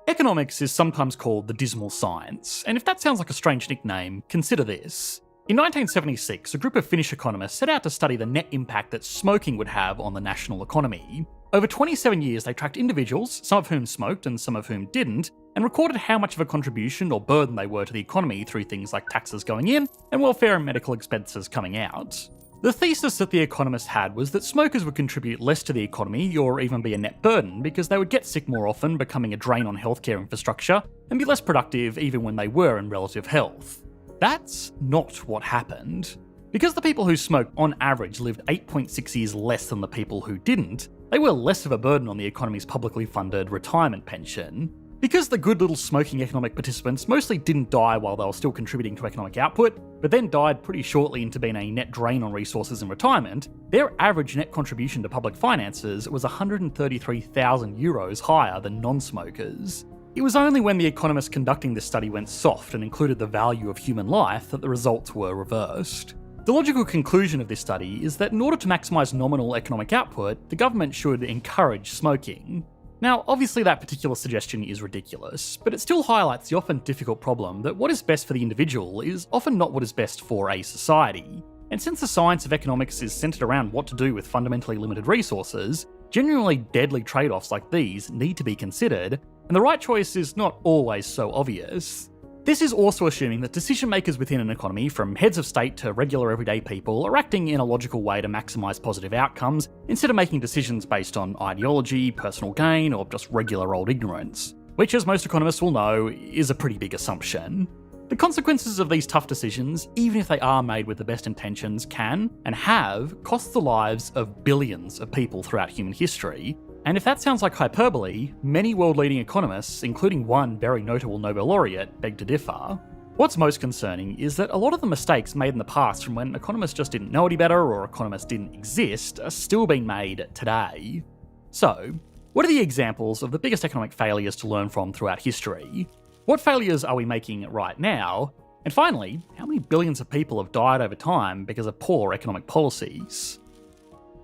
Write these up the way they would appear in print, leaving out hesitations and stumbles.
Economics is sometimes called the dismal science, and if that sounds like a strange nickname, consider this. In 1976, a group of Finnish economists set out to study the net impact that smoking would have on the national economy. Over 27 years, they tracked individuals, some of whom smoked and some of whom didn't, and recorded how much of a contribution or burden they were to the economy through things like taxes going in and welfare and medical expenses coming out. The thesis that the economists had was that smokers would contribute less to the economy or even be a net burden because they would get sick more often, becoming a drain on healthcare infrastructure, and be less productive even when they were in relative health. That's not what happened. Because the people who smoked on average lived 8.6 years less than the people who didn't, they were less of a burden on the economy's publicly funded retirement pension. Because the good little smoking economic participants mostly didn't die while they were still contributing to economic output, but then died pretty shortly into being a net drain on resources in retirement, their average net contribution to public finances was €133,000 higher than non-smokers. It was only when the economists conducting this study went soft and included the value of human life that the results were reversed. The logical conclusion of this study is that in order to maximise nominal economic output, the government should encourage smoking. Now, obviously that particular suggestion is ridiculous, but it still highlights the often difficult problem that what is best for the individual is often not what is best for a society. And since the science of economics is centred around what to do with fundamentally limited resources, genuinely deadly trade-offs like these need to be considered, and the right choice is not always so obvious. This is also assuming that decision makers within an economy, from heads of state to regular everyday people, are acting in a logical way to maximise positive outcomes, instead of making decisions based on ideology, personal gain, or just regular old ignorance, which, as most economists will know, is a pretty big assumption. The consequences of these tough decisions, even if they are made with the best intentions, can, and have, cost the lives of billions of people throughout human history. And if that sounds like hyperbole, many world-leading economists, including one very notable Nobel laureate, beg to differ. What's most concerning is that a lot of the mistakes made in the past from when economists just didn't know any better or economists didn't exist are still being made today. So, what are the examples of the biggest economic failures to learn from throughout history? What failures are we making right now? And finally, how many billions of people have died over time because of poor economic policies?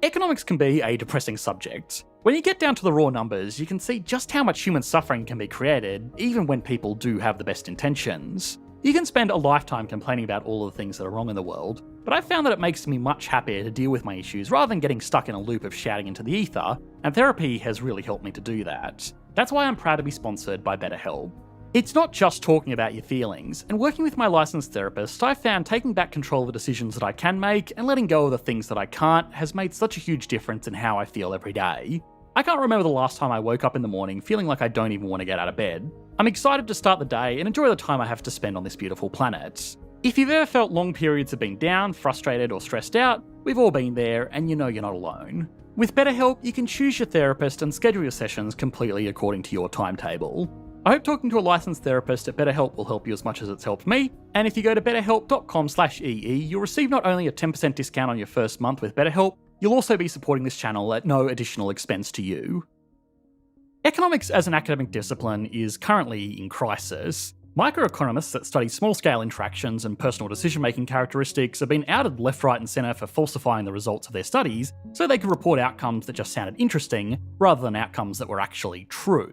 Economics can be a depressing subject. When you get down to the raw numbers, you can see just how much human suffering can be created, even when people do have the best intentions. You can spend a lifetime complaining about all of the things that are wrong in the world, but I've found that it makes me much happier to deal with my issues rather than getting stuck in a loop of shouting into the ether, and therapy has really helped me to do that. That's why I'm proud to be sponsored by BetterHelp. It's not just talking about your feelings, and working with my licensed therapist, I've found taking back control of the decisions that I can make and letting go of the things that I can't has made such a huge difference in how I feel every day. I can't remember the last time I woke up in the morning feeling like I don't even want to get out of bed. I'm excited to start the day and enjoy the time I have to spend on this beautiful planet. If you've ever felt long periods of being down, frustrated, or stressed out, we've all been there, and you know you're not alone. With BetterHelp, you can choose your therapist and schedule your sessions completely according to your timetable. I hope talking to a licensed therapist at BetterHelp will help you as much as it's helped me, and if you go to betterhelp.com/EE, you'll receive not only a 10% discount on your first month with BetterHelp, you'll also be supporting this channel at no additional expense to you. Economics as an academic discipline is currently in crisis. Microeconomists that study small-scale interactions and personal decision-making characteristics have been outed left, right and centre for falsifying the results of their studies, so they could report outcomes that just sounded interesting, rather than outcomes that were actually true.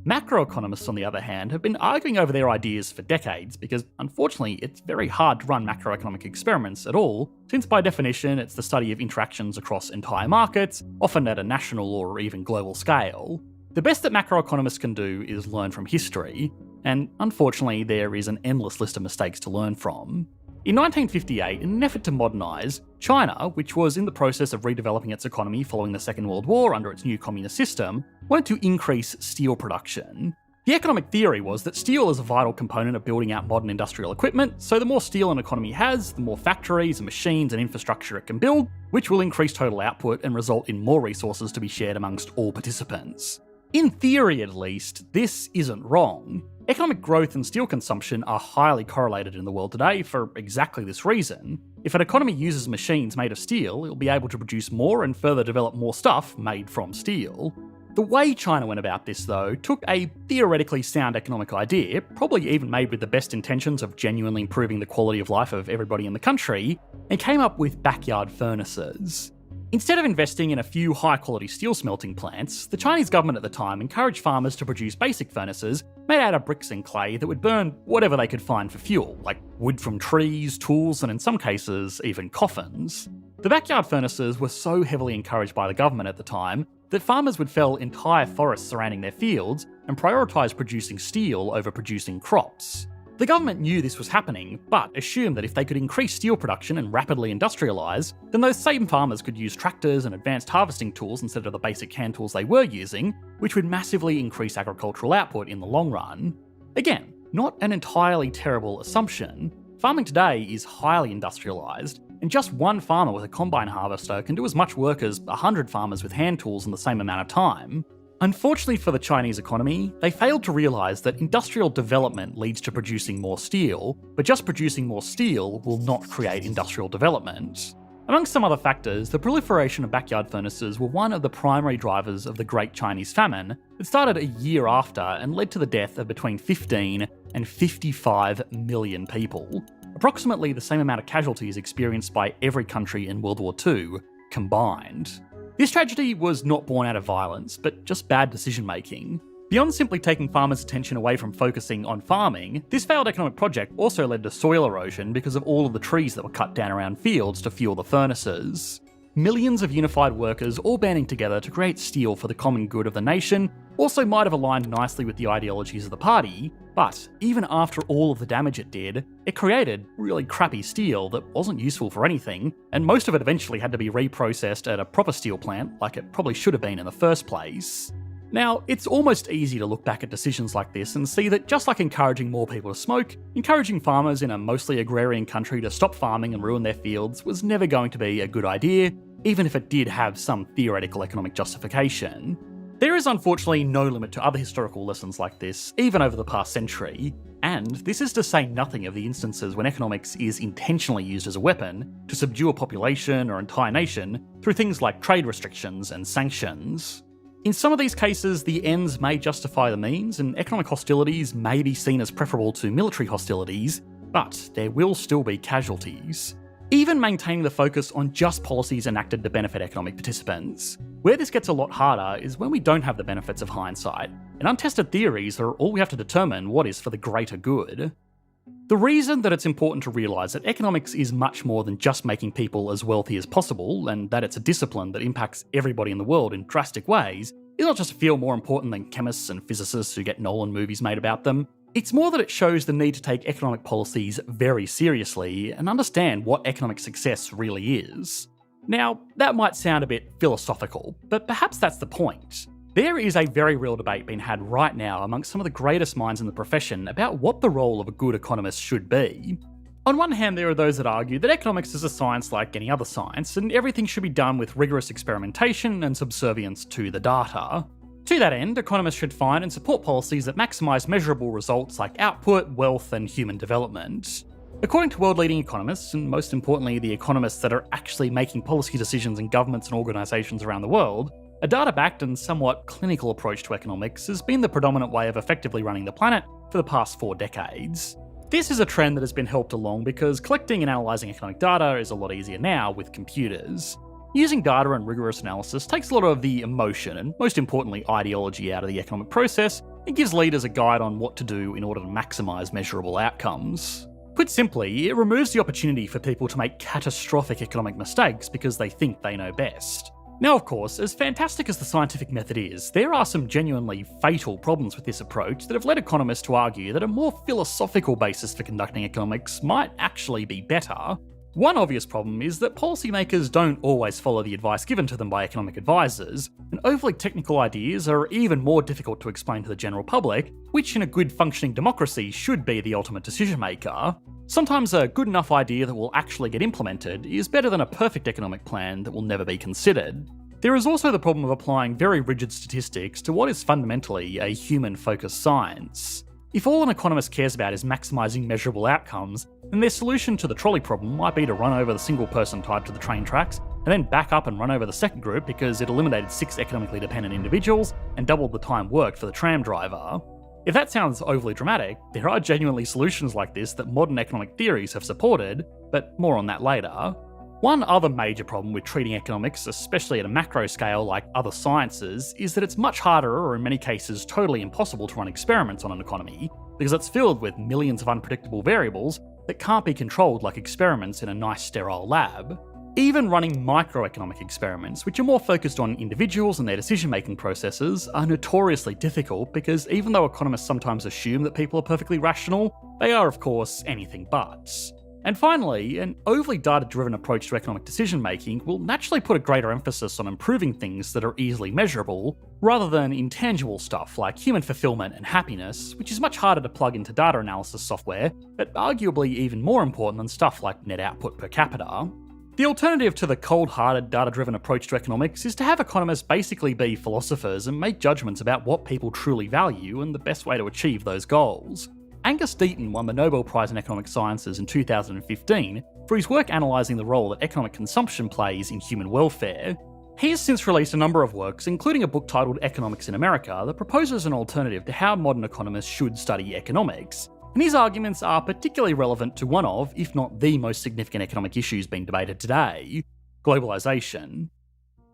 Macroeconomists, on the other hand, have been arguing over their ideas for decades because, unfortunately, it's very hard to run macroeconomic experiments at all, since by definition it's the study of interactions across entire markets, often at a national or even global scale. The best that macroeconomists can do is learn from history, and unfortunately there is an endless list of mistakes to learn from. In 1958, in an effort to modernise, China, which was in the process of redeveloping its economy following the Second World War under its new communist system, wanted to increase steel production. The economic theory was that steel is a vital component of building out modern industrial equipment, so the more steel an economy has, the more factories and machines and infrastructure it can build, which will increase total output and result in more resources to be shared amongst all participants. In theory, at least, this isn't wrong. Economic growth and steel consumption are highly correlated in the world today for exactly this reason. If an economy uses machines made of steel, it'll be able to produce more and further develop more stuff made from steel. The way China went about this, though, took a theoretically sound economic idea, probably even made with the best intentions of genuinely improving the quality of life of everybody in the country, and came up with backyard furnaces. Instead of investing in a few high-quality steel smelting plants, the Chinese government at the time encouraged farmers to produce basic furnaces made out of bricks and clay that would burn whatever they could find for fuel, like wood from trees, tools, and in some cases, even coffins. The backyard furnaces were so heavily encouraged by the government at the time that farmers would fell entire forests surrounding their fields and prioritise producing steel over producing crops. The government knew this was happening, but assumed that if they could increase steel production and rapidly industrialise, then those same farmers could use tractors and advanced harvesting tools instead of the basic hand tools they were using, which would massively increase agricultural output in the long run. Again, not an entirely terrible assumption. Farming today is highly industrialised, and just one farmer with a combine harvester can do as much work as 100 farmers with hand tools in the same amount of time. Unfortunately for the Chinese economy, they failed to realise that industrial development leads to producing more steel, but just producing more steel will not create industrial development. Among some other factors, the proliferation of backyard furnaces were one of the primary drivers of the Great Chinese Famine that started a year after and led to the death of between 15 and 55 million people, approximately the same amount of casualties experienced by every country in World War II combined. This tragedy was not born out of violence, but just bad decision making. Beyond simply taking farmers' attention away from focusing on farming, this failed economic project also led to soil erosion because of all of the trees that were cut down around fields to fuel the furnaces. Millions of unified workers all banding together to create steel for the common good of the nation also might have aligned nicely with the ideologies of the party, but even after all of the damage it did, it created really crappy steel that wasn't useful for anything, and most of it eventually had to be reprocessed at a proper steel plant like it probably should have been in the first place. Now, it's almost easy to look back at decisions like this and see that just like encouraging more people to smoke, encouraging farmers in a mostly agrarian country to stop farming and ruin their fields was never going to be a good idea, even if it did have some theoretical economic justification. There is unfortunately no limit to other historical lessons like this, even over the past century, and this is to say nothing of the instances when economics is intentionally used as a weapon to subdue a population or entire nation through things like trade restrictions and sanctions. In some of these cases, the ends may justify the means, and economic hostilities may be seen as preferable to military hostilities, but there will still be casualties. Even maintaining the focus on just policies enacted to benefit economic participants. Where this gets a lot harder is when we don't have the benefits of hindsight, and untested theories are all we have to determine what is for the greater good. The reason that it's important to realise that economics is much more than just making people as wealthy as possible, and that it's a discipline that impacts everybody in the world in drastic ways, is not just to feel more important than chemists and physicists who get Nolan movies made about them. It's more that it shows the need to take economic policies very seriously and understand what economic success really is. Now, that might sound a bit philosophical, but perhaps that's the point. There is a very real debate being had right now amongst some of the greatest minds in the profession about what the role of a good economist should be. On one hand, there are those that argue that economics is a science like any other science, and everything should be done with rigorous experimentation and subservience to the data. To that end, economists should find and support policies that maximise measurable results like output, wealth, and human development. According to world-leading economists, and most importantly the economists that are actually making policy decisions in governments and organisations around the world, a data-backed and somewhat clinical approach to economics has been the predominant way of effectively running the planet for the past 4 decades. This is a trend that has been helped along because collecting and analysing economic data is a lot easier now with computers. Using data and rigorous analysis takes a lot of the emotion and, most importantly, ideology out of the economic process and gives leaders a guide on what to do in order to maximise measurable outcomes. Put simply, it removes the opportunity for people to make catastrophic economic mistakes because they think they know best. Now, of course, as fantastic as the scientific method is, there are some genuinely fatal problems with this approach that have led economists to argue that a more philosophical basis for conducting economics might actually be better. One obvious problem is that policymakers don't always follow the advice given to them by economic advisors, and overly technical ideas are even more difficult to explain to the general public, which in a good functioning democracy should be the ultimate decision maker. Sometimes a good enough idea that will actually get implemented is better than a perfect economic plan that will never be considered. There is also the problem of applying very rigid statistics to what is fundamentally a human-focused science. If all an economist cares about is maximising measurable outcomes, then their solution to the trolley problem might be to run over the single person tied to the train tracks, and then back up and run over the second group because it eliminated 6 economically dependent individuals and doubled the time worked for the tram driver. If that sounds overly dramatic, there are genuinely solutions like this that modern economic theories have supported, but more on that later. One other major problem with treating economics, especially at a macro scale like other sciences, is that it's much harder, or in many cases totally impossible, to run experiments on an economy, because it's filled with millions of unpredictable variables that can't be controlled like experiments in a nice sterile lab. Even running microeconomic experiments, which are more focused on individuals and their decision-making processes, are notoriously difficult because even though economists sometimes assume that people are perfectly rational, they are of course anything but. And finally, an overly data-driven approach to economic decision-making will naturally put a greater emphasis on improving things that are easily measurable, rather than intangible stuff like human fulfillment and happiness, which is much harder to plug into data analysis software, but arguably even more important than stuff like net output per capita. The alternative to the cold-hearted, data-driven approach to economics is to have economists basically be philosophers and make judgments about what people truly value and the best way to achieve those goals. Angus Deaton won the Nobel Prize in Economic Sciences in 2015 for his work analysing the role that economic consumption plays in human welfare. He has since released a number of works, including a book titled Economics in America, that proposes an alternative to how modern economists should study economics. And his arguments are particularly relevant to one of, if not the most significant economic issues being debated today: globalisation.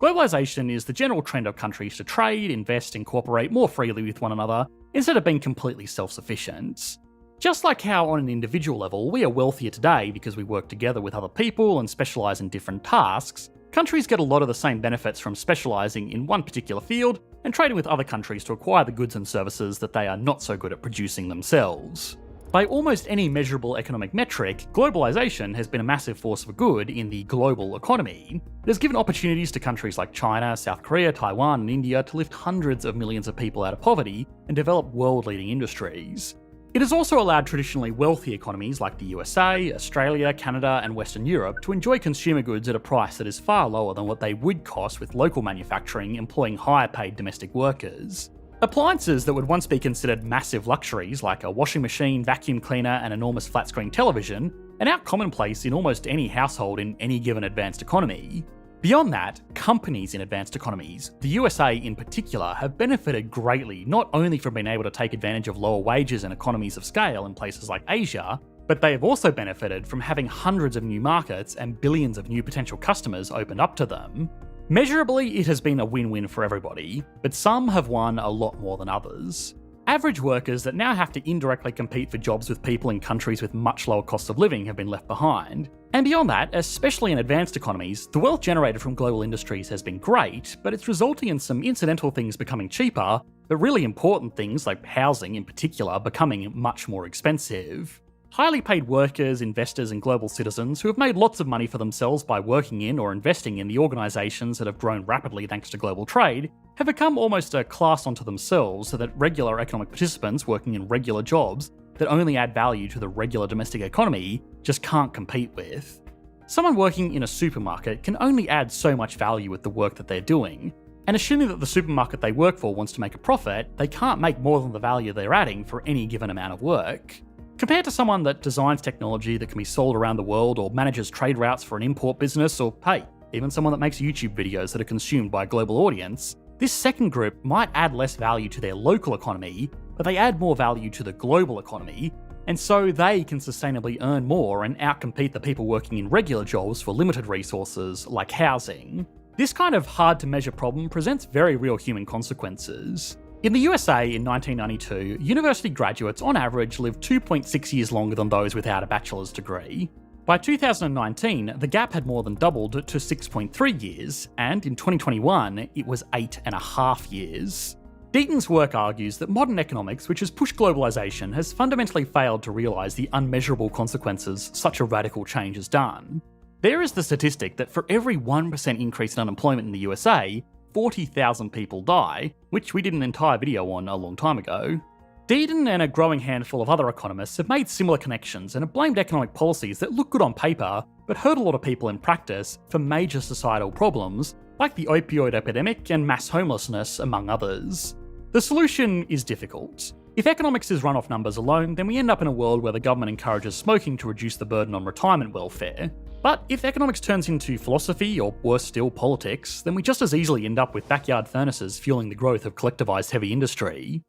Globalisation is the general trend of countries to trade, invest, and cooperate more freely with one another, instead of being completely self-sufficient. Just like how on an individual level we are wealthier today because we work together with other people and specialise in different tasks, countries get a lot of the same benefits from specialising in one particular field and trading with other countries to acquire the goods and services that they are not so good at producing themselves. By almost any measurable economic metric, globalisation has been a massive force for good in the global economy. It has given opportunities to countries like China, South Korea, Taiwan, and India to lift hundreds of millions of people out of poverty and develop world-leading industries. It has also allowed traditionally wealthy economies like the USA, Australia, Canada, and Western Europe to enjoy consumer goods at a price that is far lower than what they would cost with local manufacturing employing higher-paid domestic workers. Appliances that would once be considered massive luxuries, like a washing machine, vacuum cleaner, and enormous flat-screen television, are now commonplace in almost any household in any given advanced economy. Beyond that, companies in advanced economies, the USA in particular, have benefited greatly not only from being able to take advantage of lower wages and economies of scale in places like Asia, but they have also benefited from having hundreds of new markets and billions of new potential customers opened up to them. Measurably, it has been a win-win for everybody, but some have won a lot more than others. Average workers that now have to indirectly compete for jobs with people in countries with much lower cost of living have been left behind. And beyond that, especially in advanced economies, the wealth generated from global industries has been great, but it's resulting in some incidental things becoming cheaper, but really important things like housing in particular becoming much more expensive. Highly paid workers, investors, and global citizens who have made lots of money for themselves by working in or investing in the organisations that have grown rapidly thanks to global trade have become almost a class unto themselves, so that regular economic participants working in regular jobs that only add value to the regular domestic economy just can't compete with. Someone working in a supermarket can only add so much value with the work that they're doing, and assuming that the supermarket they work for wants to make a profit, they can't make more than the value they're adding for any given amount of work. Compared to someone that designs technology that can be sold around the world or manages trade routes for an import business, or hey, even someone that makes YouTube videos that are consumed by a global audience, this second group might add less value to their local economy, but they add more value to the global economy, and so they can sustainably earn more and outcompete the people working in regular jobs for limited resources like housing. This kind of hard-to-measure problem presents very real human consequences. In the USA in 1992, university graduates on average lived 2.6 years longer than those without a bachelor's degree. By 2019, the gap had more than doubled to 6.3 years, and in 2021, it was 8.5 years. Deaton's work argues that modern economics, which has pushed globalisation, has fundamentally failed to realise the unmeasurable consequences such a radical change has done. There is the statistic that for every 1% increase in unemployment in the USA, 40,000 people die, which we did an entire video on a long time ago. Deaton and a growing handful of other economists have made similar connections and have blamed economic policies that look good on paper, but hurt a lot of people in practice for major societal problems, like the opioid epidemic and mass homelessness, among others. The solution is difficult. If economics is run off numbers alone, then we end up in a world where the government encourages smoking to reduce the burden on retirement welfare. But if economics turns into philosophy, or worse still, politics, then we just as easily end up with backyard furnaces fueling the growth of collectivised heavy industry.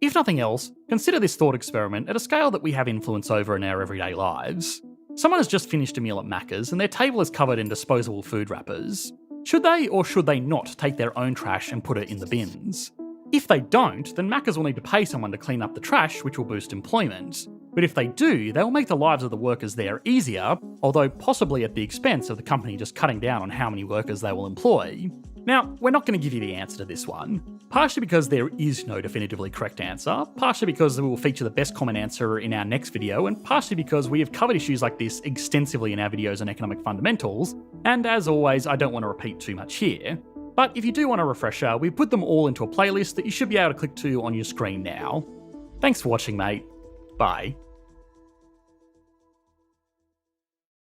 If nothing else, consider this thought experiment at a scale that we have influence over in our everyday lives. Someone has just finished a meal at Macca's and their table is covered in disposable food wrappers. Should they or should they not take their own trash and put it in the bins? If they don't, then Macca's will need to pay someone to clean up the trash, which will boost employment. But if they do, they will make the lives of the workers there easier, although possibly at the expense of the company just cutting down on how many workers they will employ. Now, we're not going to give you the answer to this one, partially because there is no definitively correct answer, partially because we will feature the best common answer in our next video, and partially because we have covered issues like this extensively in our videos on economic fundamentals, and as always, I don't want to repeat too much here. But if you do want a refresher, we've put them all into a playlist that you should be able to click to on your screen now. Thanks for watching, mate. Bye.